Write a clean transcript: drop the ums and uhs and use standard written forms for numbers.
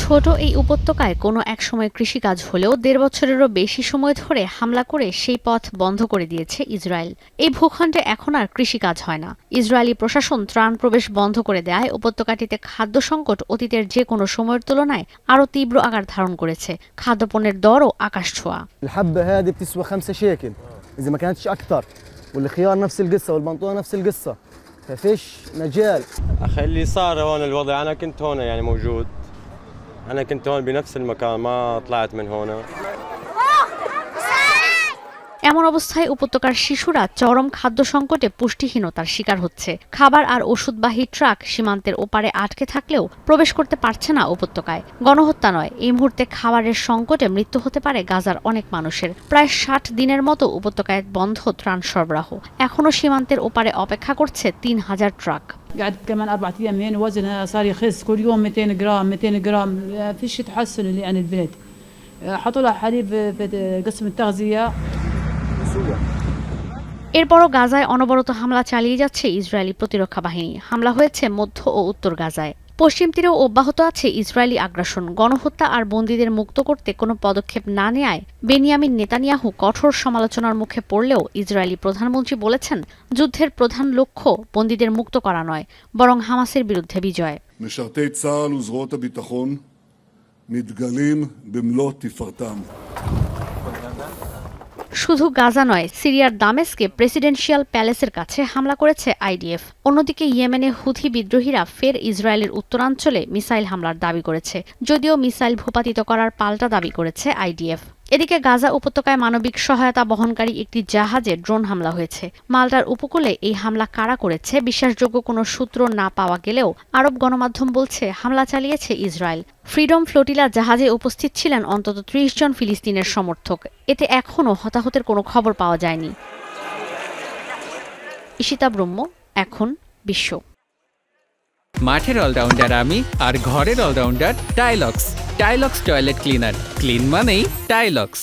ছোট এই উপত্যকায় কোনো একসময় কৃষিকাজ হলেও ১.৫ বছরেরও বেশি সময় ধরে হামলা করে সেই পথ বন্ধ করে দিয়েছে ইসরায়েল। এই ভূখণ্ডে এখন আর কৃষিকাজ হয় না। ইসরায়েলি প্রশাসন ত্রাণ প্রবেশ বন্ধ করে দেয় উপত্যকাটিতে খাদ্য সংকট অতীতের যে কোনো সময়ের তুলনায় আরও তীব্র আকার ধারণ করেছে। খাদ্যপণ্যের দরও আকাশছোঁয়া। الحبة هذه بتسوى 5 شيكل إذا ما كانتش أكثر، والخيار نفس القصة، والبنطلون نفس القصة، ففيش مجال. أخي اللي صار هون الوضع، أنا كنت هون يعني موجود، أنا كنت هون بنفس المكان، ما طلعت من هون. এমন অবস্থায় উপত্যকার শিশুরা চরম খাদ্য সংকটে পুষ্টিহীনতার শিকার হচ্ছে। খাবার আর ওষুধবাহী ট্রাক সীমান্তের ওপারে আটকে থাকলেও প্রবেশ করতে পারছে না উপত্যকায়। গণহত্যা নয়, এই মুহূর্তে খাবারের সংকটে মৃত্যু হতে পারে গাজার অনেক মানুষের। প্রায় ৬০ দিনের মতো উপত্যকায় বন্ধ ত্রাণ সরবরাহ। এখনও সীমান্তের ওপারে অপেক্ষা করছে ৩,০০০ ট্রাক। قعدت كمان 4 أيام من وزنها صار يخس كل يوم 200 جرام 200 جرام، فيش تحسن اللي عن البلد. حطوا لها حليب في قسم التغذية. এরপরও গাজায় অনবরত হামলা চালিয়ে যাচ্ছে ইসরায়েলি প্রতিরক্ষা বাহিনী। হামলা হয়েছে মধ্য ও উত্তর গাজায়। পশ্চিম তীরেও অব্যাহত আছে ইসরায়েলি আগ্রাসন। গণহত্যা আর বন্দীদের মুক্ত করতে কোনো পদক্ষেপ না নেয়ায় বেনিয়ামিন নেতানিয়াহু কঠোর সমালোচনার মুখে পড়লেও ইসরায়েলি প্রধানমন্ত্রী বলেছেন, যুদ্ধের প্রধান লক্ষ্য বন্দীদের মুক্ত করা নয়, বরং হামাসের বিরুদ্ধে বিজয়। משרתי צה"ל וזרועות הביטחון מתגלים במלוא תפארתם. শুধু গাজা নয়, সিরিয়ার দামেস্কে প্রেসিডেন্সিয়াল প্যালেসের কাছে হামলা করেছে আইডিএফ। অন্যদিকে ইয়েমেনে হুথি বিদ্রোহীরা ফের ইসরায়েলের উত্তরাঞ্চলে মিসাইল হামলার দাবি করেছে, যদিও মিসাইল ভূপাতিত করার পাল্টা দাবি করেছে আইডিএফ। এদিকে গাজা উপত্যকায় মানবিক সহায়তা বহনকারী একটি জাহাজে ড্রোন হামলা হয়েছে। মাল্টার উপকূলে এই হামলা কারা করেছে বিশ্বাসযোগ্য কোনো সূত্র না পাওয়া গেলেও আরব গণমাধ্যম বলছে হামলা চালিয়েছে ইসরায়েল। ফ্রিডম ফ্লোটিলা জাহাজে উপস্থিত ছিলেন অন্তত ৩০ জন ফিলিস্তিনের সমর্থক। এতে এখনও হতাহতের কোনো খবর পাওয়া যায়নি। ঈশিতা ব্রহ্ম, এখন বিশ্ব। মাঠের অলরাউন্ডার আমি, আর ঘরের allrounder Tilex. Tilex toilet cleaner, clean মানেই টাইলক্স।